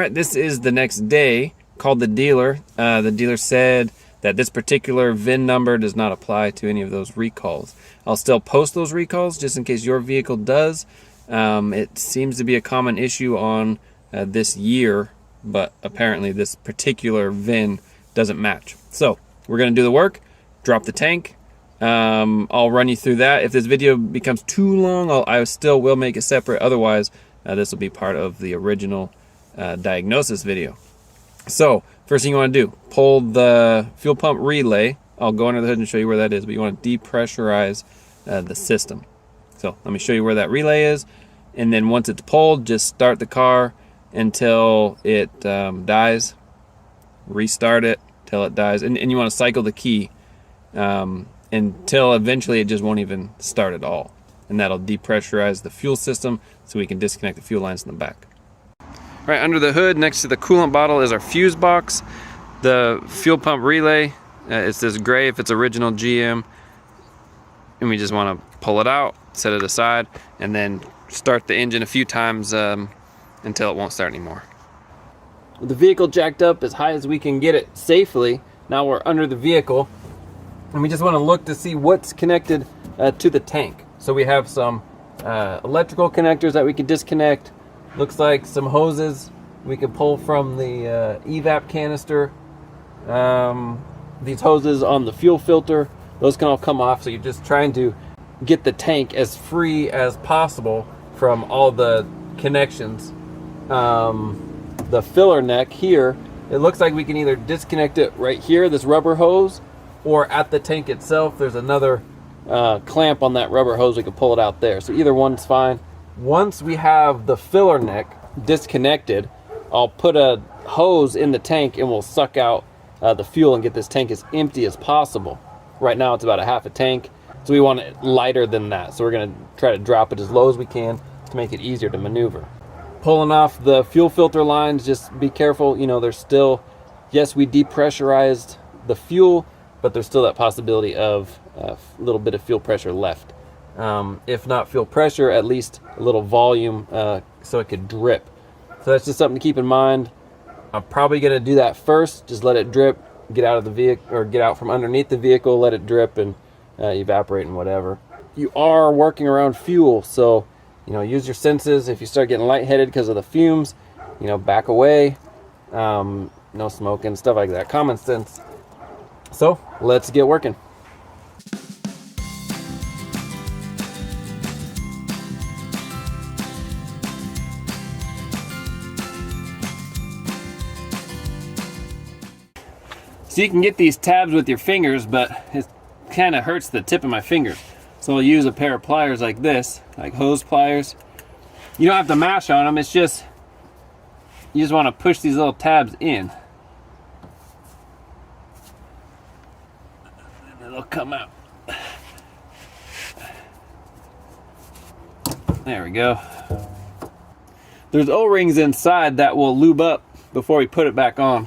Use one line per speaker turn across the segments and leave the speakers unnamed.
right, this is the next day. Called the dealer. The dealer said that this particular VIN number does not apply to any of those recalls. I'll still post those recalls just in case your vehicle does. It seems to be a common issue on this year, but apparently this particular VIN doesn't match. So we're going to do the work, drop the tank. I'll run you through that. If this video becomes too long, I still will make it separate. Otherwise, this will be part of the original diagnosis video. So first thing you want to do, pull the fuel pump relay. I'll go under the hood and show you where that is, but you want to depressurize the system. So let me show you where that relay is, and then once it's pulled, just start the car until it dies. Restart it till it dies, and you want to cycle the key until eventually it just won't even start at all, and that'll depressurize the fuel system so we can disconnect the fuel lines in the back. Right under the hood, next to the coolant bottle, is our fuse box. The fuel pump relay, it's this gray if it's original GM, and we just want to pull it out, set it aside, and then start the engine a few times until it won't start anymore. With the vehicle jacked up as high as we can get it safely, now we're under the vehicle, and we just want to look to see what's connected to the tank. So we have some electrical connectors that we can disconnect. Looks like some hoses we can pull from the evap canister. These hoses on the fuel filter, those can all come off. So you're just trying to get the tank as free as possible from all the connections. The filler neck here, it looks like we can either disconnect it right here, this rubber hose, or at the tank itself there's another clamp on that rubber hose. We can pull it out there. So either one's fine. Once we have the filler neck disconnected, I'll put a hose in the tank and we'll suck out the fuel and get this tank as empty as possible. Right now it's about a half a tank, so we want it lighter than that. So we're going to try to drop it as low as we can to make it easier to maneuver. Pulling off the fuel filter lines, just be careful. You know, there's still, yes, we depressurized the fuel, but there's still that possibility of a little bit of fuel pressure left. If not fuel pressure, at least a little volume so it could drip. So that's just something to keep in mind. I'm probably going to do that first. Just let it drip, get out of the vehicle, or get out from underneath the vehicle, let it drip and evaporate and whatever. You are working around fuel, so you know, use your senses. If you start getting lightheaded because of the fumes, you know, back away. No smoking, stuff like that. Common sense. So let's get working. So you can get these tabs with your fingers, but it kind of hurts the tip of my fingers. So I'll use a pair of pliers like this, like hose pliers. You don't have to mash on them, it's just, you just want to push these little tabs in. And it'll come out. There we go. There's O-rings inside that will lube up before we put it back on.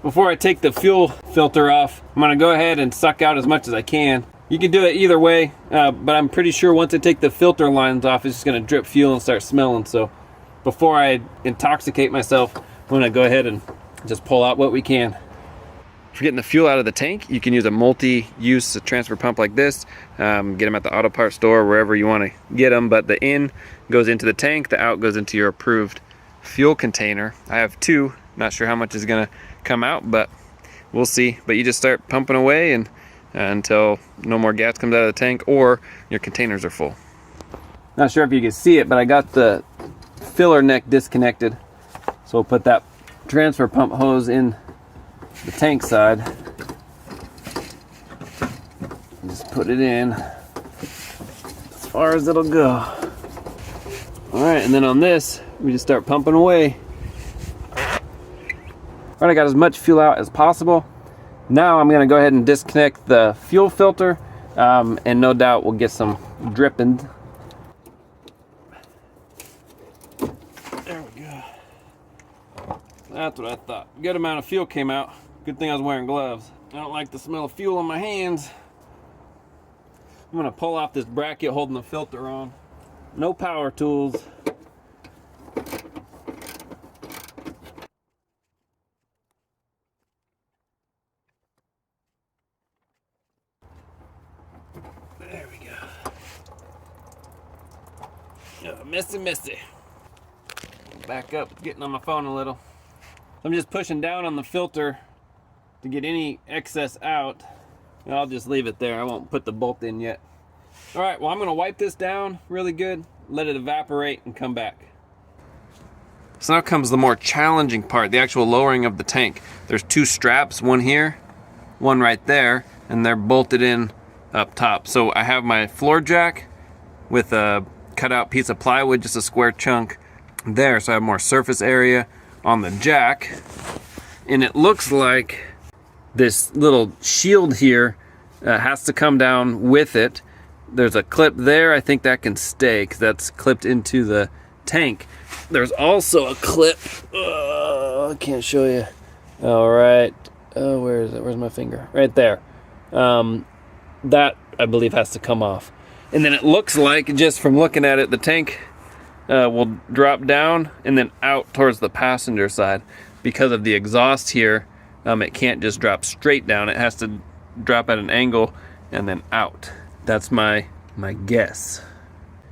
Before I take the fuel filter off, I'm going to go ahead and suck out as much as I can. You can do it either way, but I'm pretty sure once I take the filter lines off, it's just going to drip fuel and start smelling. So before I intoxicate myself, I'm going to go ahead and just pull out what we can. For getting the fuel out of the tank, you can use a multi-use transfer pump like this. Get them at the auto parts store, wherever you want to get them, but the in goes into the tank, the out goes into your approved fuel container. I have two. Not sure how much is going to come out, but we'll see. But you just start pumping away and until no more gas comes out of the tank or your containers are full. Not sure if you can see it, but I got the filler neck disconnected, so we'll put that transfer pump hose in the tank side and just put it in as far as it'll go. All right, and then on this we just start pumping away. All right, I got as much fuel out as possible. Now I'm going to go ahead and disconnect the fuel filter, and no doubt we'll get some dripping. There we go. That's what I thought. Good amount of fuel came out. Good thing I was wearing gloves. I don't like the smell of fuel on my hands. I'm gonna pull off this bracket holding the filter on. No power tools. There we go. Oh, messy. Back up, getting on my phone a little. I'm just pushing down on the filter to get any excess out. And I'll just leave it there. I won't put the bolt in yet. All right, well, I'm gonna wipe this down really good, let it evaporate, and come back. So now comes the more challenging part, the actual lowering of the tank. There's two straps, one here, one right there, and they're bolted in up top. So I have my floor jack with a cutout piece of plywood, just a square chunk there, so I have more surface area on the jack. And it looks like this little shield here has to come down with it. There's a clip there. I think that can stay because that's clipped into the tank. There's also a clip. I can't show you. All right. Oh, where is it? Where's my finger? Right there. That, I believe, has to come off. And then it looks like, just from looking at it, the tank will drop down and then out towards the passenger side. Because of the exhaust here, it can't just drop straight down. It has to drop at an angle and then out. That's my guess.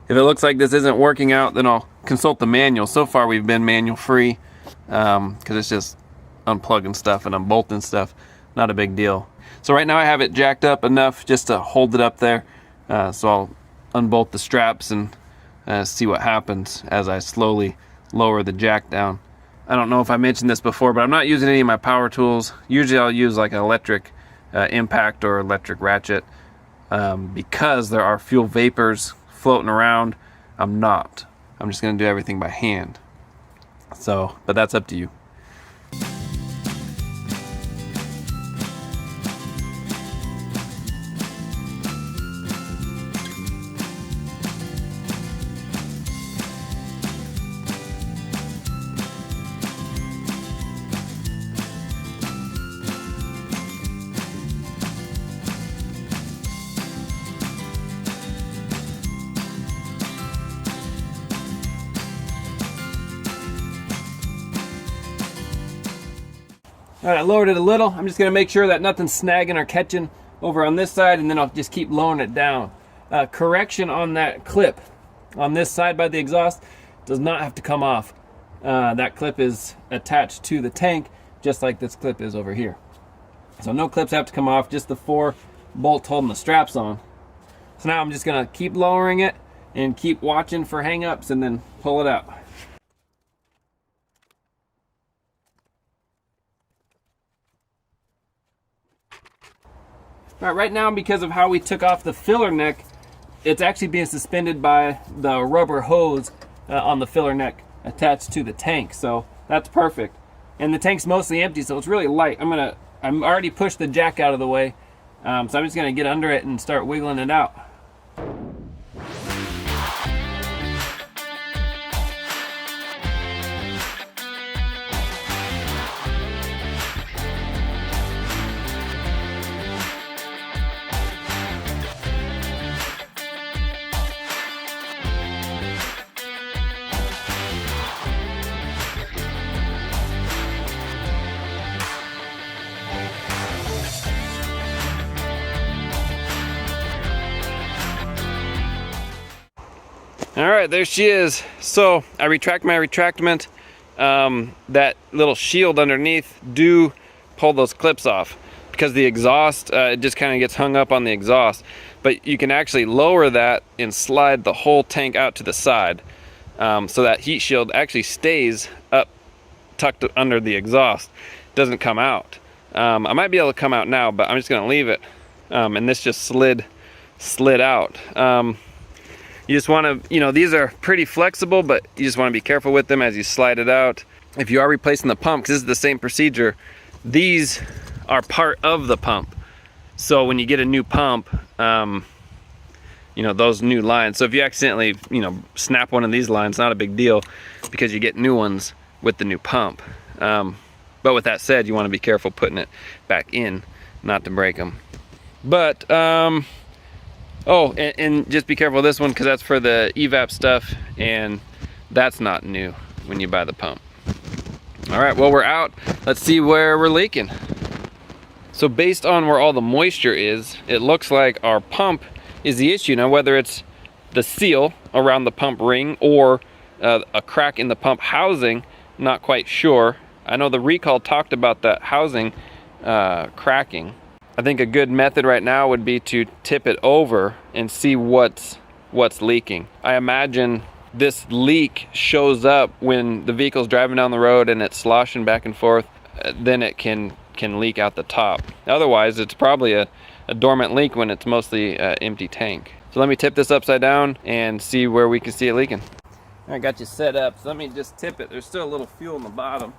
If it looks like this isn't working out, then I'll consult the manual. So far we've been manual free because it's just unplugging stuff and unbolting stuff. Not a big deal. So right now I have it jacked up enough just to hold it up there. So I'll unbolt the straps and see what happens as I slowly lower the jack down. I don't know if I mentioned this before, but I'm not using any of my power tools. Usually I'll use like an electric impact or electric ratchet because there are fuel vapors floating around. I'm not. I'm just going to do everything by hand. So, but that's up to you. All right, I lowered it a little. I'm just gonna make sure that nothing's snagging or catching over on this side, and then I'll just keep lowering it down. Correction on that clip on this side by the exhaust does not have to come off. That clip is attached to the tank, just like this clip is over here. So no clips have to come off, just the 4 bolts holding the straps on. So now I'm just gonna keep lowering it and keep watching for hang-ups and then pull it out. All right now, because of how we took off the filler neck, it's actually being suspended by the rubber hose on the filler neck attached to the tank. So that's perfect. And the tank's mostly empty, so it's really light. I'm already pushed the jack out of the way. So I'm just gonna get under it and start wiggling it out. All right, there she is. So I retract my retractment. That little shield underneath, do pull those clips off because the exhaust, it just kind of gets hung up on the exhaust. But you can actually lower that and slide the whole tank out to the side. So that heat shield actually stays up, tucked under the exhaust. Doesn't come out. I might be able to come out now, but I'm just gonna leave it. And this just slid out. You just want to, these are pretty flexible, but you just want to be careful with them as you slide it out. If you are replacing the pump, because this is the same procedure, these are part of the pump. So when you get a new pump, those new lines. So if you accidentally, snap one of these lines, not a big deal because you get new ones with the new pump. But with that said, you want to be careful putting it back in, not to break them. But, oh, and just be careful of this one, because that's for the evap stuff, and that's not new when you buy the pump. All right, well, we're out. Let's see where we're leaking. So based on where all the moisture is, it looks like our pump is the issue. Now, whether it's the seal around the pump ring or a crack in the pump housing, not quite sure. I know the recall talked about that housing cracking. I think a good method right now would be to tip it over and see what's leaking. I imagine this leak shows up when the vehicle's driving down the road and it's sloshing back and forth, then it can leak out the top. Otherwise, it's probably a dormant leak when it's mostly empty tank. So let me tip this upside down and see where we can see it leaking. I got you set up, so let me just tip it. There's still a little fuel in the bottom.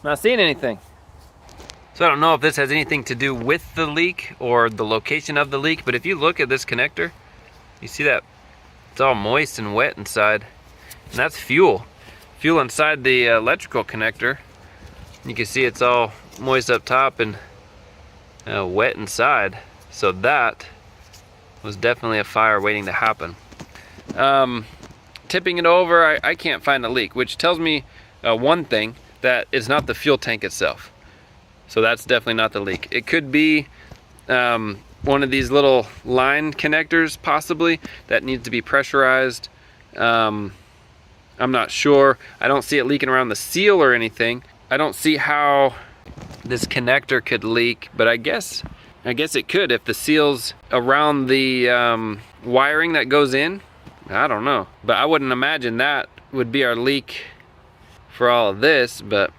Not seeing anything. So I don't know if this has anything to do with the leak or the location of the leak, but if you look at this connector, you see that it's all moist and wet inside, and that's fuel. Fuel inside the electrical connector. You can see it's all moist up top and wet inside. So that was definitely a fire waiting to happen. Tipping it over, I can't find a leak, which tells me one thing, that it's not the fuel tank itself. So that's definitely not the leak. It could be one of these little line connectors possibly that needs to be pressurized. I'm not sure. I don't see it leaking around the seal or anything. I don't see how this connector could leak, but I guess it could if the seal's around the wiring that goes in. I don't know, but I wouldn't imagine that would be our leak for all of this, but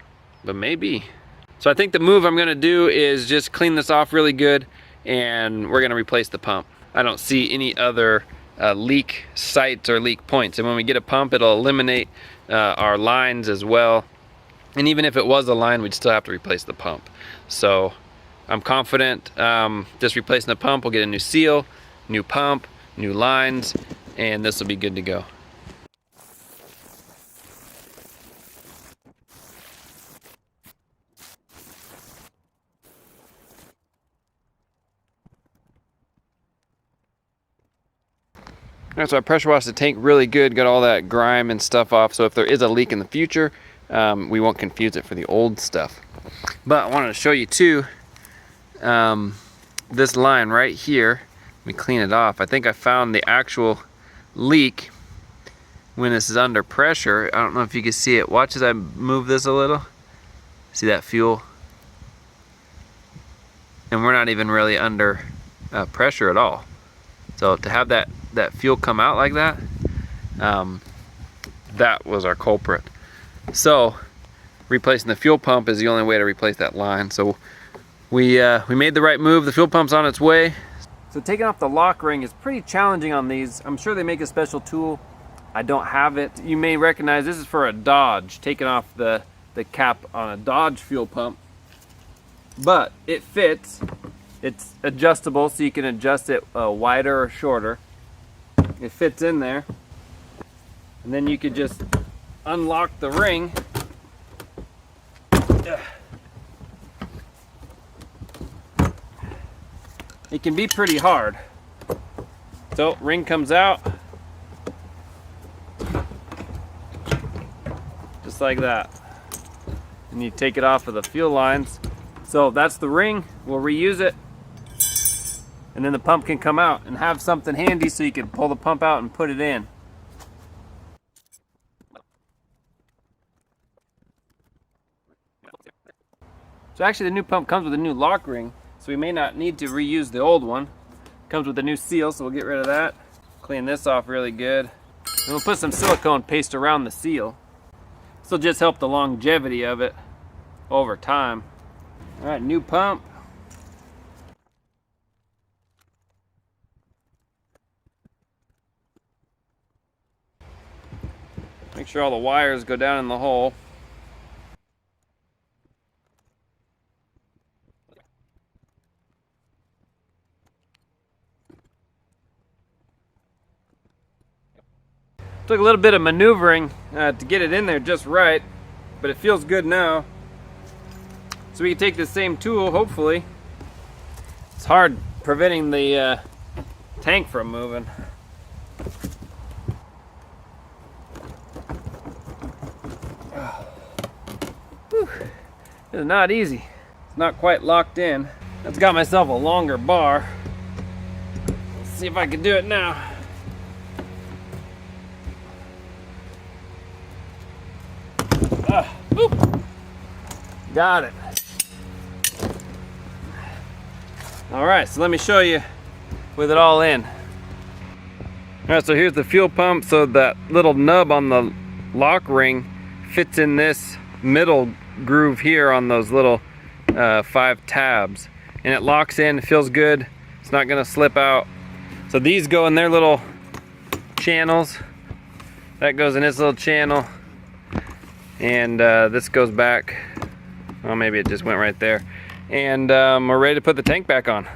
maybe. So I think the move I'm gonna do is just clean this off really good, and we're gonna replace the pump. I don't see any other leak sites or leak points, and when we get a pump, it'll eliminate our lines as well. And even if it was a line, we'd still have to replace the pump. So I'm confident just replacing the pump, we'll get a new seal, new pump, new lines, and this will be good to go. Alright, so I pressure washed the tank really good, got all that grime and stuff off, so if there is a leak in the future, we won't confuse it for the old stuff. But I wanted to show you too, this line right here, let me clean it off. I think I found the actual leak when this is under pressure. I don't know if you can see it. Watch as I move this a little. See that fuel? And we're not even really under pressure at all. So to have that fuel come out like that, that was our culprit. So replacing the fuel pump is the only way to replace that line. So we made the right move. The fuel pump's on its way. So taking off the lock ring is pretty challenging on these. I'm sure they make a special tool. I don't have it. You may recognize this is for a Dodge, taking off the cap on a Dodge fuel pump. But it fits. It's adjustable, so you can adjust it wider or shorter. It fits in there. And then you could just unlock the ring. It can be pretty hard. So, ring comes out. Just like that. And you take it off of the fuel lines. So that's the ring. We'll reuse it. And then the pump can come out, and have something handy so you can pull the pump out and put it in. So actually the new pump comes with a new lock ring, so we may not need to reuse the old one. Comes with a new seal, so we'll get rid of that. Clean this off really good. And we'll put some silicone paste around the seal. This will just help the longevity of it over time. All right, new pump. Make sure all the wires go down in the hole. Took a little bit of maneuvering to get it in there just right, but it feels good now. So we can take the same tool, hopefully. It's hard preventing the tank from moving. Whew. It's not easy. It's not quite locked in. I've got myself a longer bar. Let's see if I can do it now. Got it. All right, so let me show you with it all in. All right, so here's the fuel pump. So that little nub on the lock ring fits in this middle groove here on those little 5 tabs, and it locks in. It feels good. It's not gonna slip out. So these go in their little channels. That goes in this little channel, and this goes back. Well, maybe it just went right there. And we're ready to put the tank back on.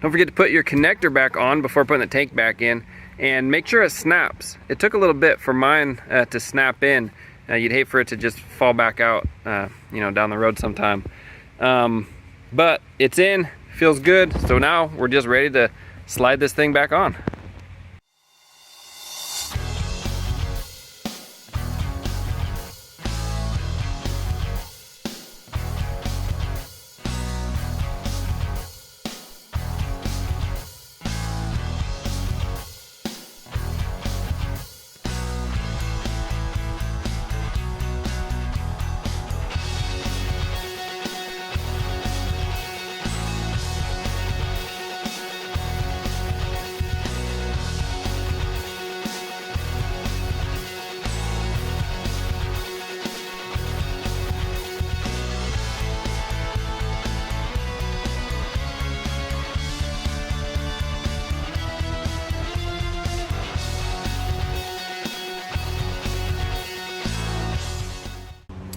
Don't forget to put your connector back on before putting the tank back in, and make sure it snaps. It took a little bit for mine to snap in. You'd hate for it to just fall back out, you know, down the road sometime. But it's in, feels good. So now we're just ready to slide this thing back on.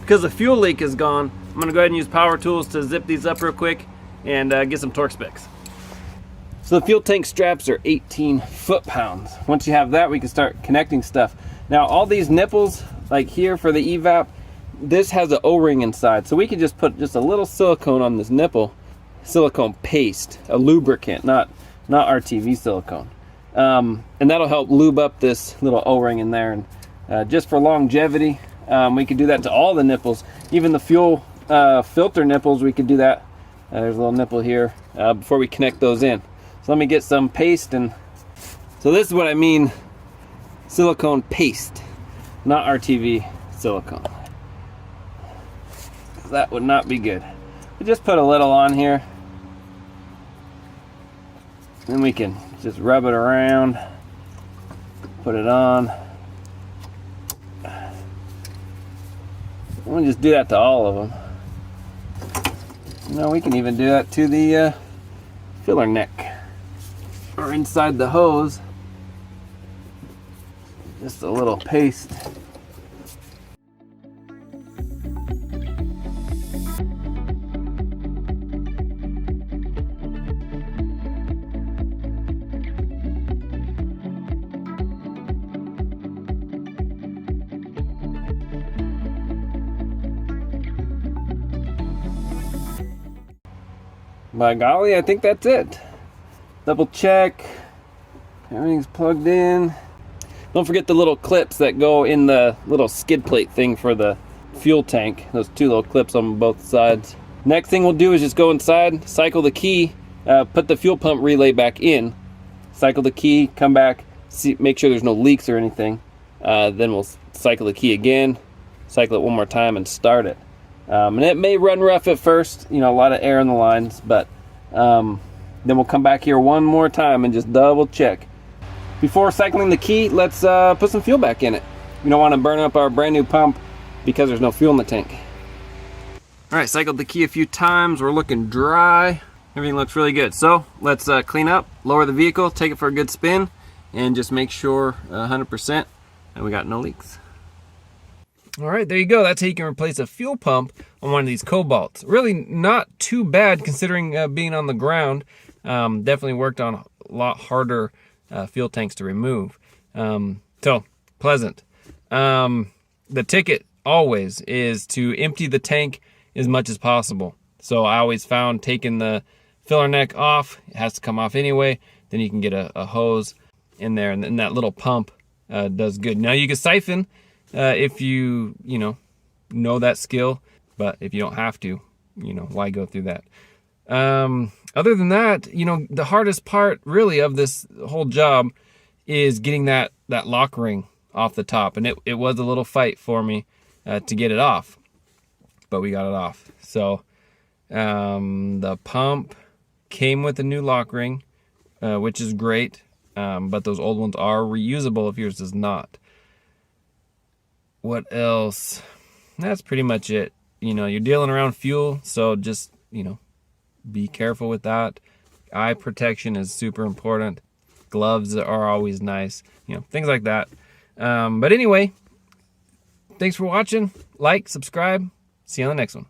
Because the fuel leak is gone, I'm gonna go ahead and use power tools to zip these up real quick and get some torque specs. So the fuel tank straps are 18 foot-pounds. Once you have that, we can start connecting stuff. Now all these nipples, like here for the evap, this has an O-ring inside. So we can just put just a little silicone on this nipple, silicone paste, a lubricant, not RTV silicone. And that'll help lube up this little O-ring in there. And just for longevity, we could do that to all the nipples, even the fuel filter nipples. We could do that. There's a little nipple here before we connect those in. So let me get some paste, and so this is what I mean, silicone paste, not RTV silicone. That would not be good. We just put a little on here, then we can just rub it around, put it on. We'll just do that to all of them. No, we can even do that to the filler neck or inside the hose. Just a little paste. By golly, I think that's it. Double check. Everything's plugged in. Don't forget the little clips that go in the little skid plate thing for the fuel tank. Those 2 little clips on both sides. Next thing we'll do is just go inside, cycle the key, put the fuel pump relay back in, cycle the key, come back, see, make sure there's no leaks or anything. Then we'll cycle the key again, cycle it one more time, and start it. And it may run rough at first, you know, a lot of air in the lines, but then we'll come back here one more time and just double check. Before cycling the key, let's put some fuel back in it. We don't want to burn up our brand new pump because there's no fuel in the tank. All right, cycled the key a few times. We're looking dry. Everything looks really good. So let's clean up, lower the vehicle, take it for a good spin, and just make sure 100% that we got no leaks. All right, there you go. That's how you can replace a fuel pump on one of these Cobalts. Really not too bad considering being on the ground. Definitely worked on a lot harder fuel tanks to remove. So pleasant. The ticket always is to empty the tank as much as possible. So I always found taking the filler neck off, it has to come off anyway, then you can get a hose in there, and then that little pump does good. Now you can siphon if you know that skill, but if you don't have to, why go through that? Other than that, the hardest part really of this whole job is getting that lock ring off the top, and it was a little fight for me to get it off, but we got it off. So the pump came with a new lock ring, which is great, but those old ones are reusable if yours does not. What else? That's pretty much it. You're dealing around fuel, so just be careful with that. Eye protection is super important. Gloves are always nice, things like that. But anyway, thanks for watching. Like, subscribe. See you on the next one.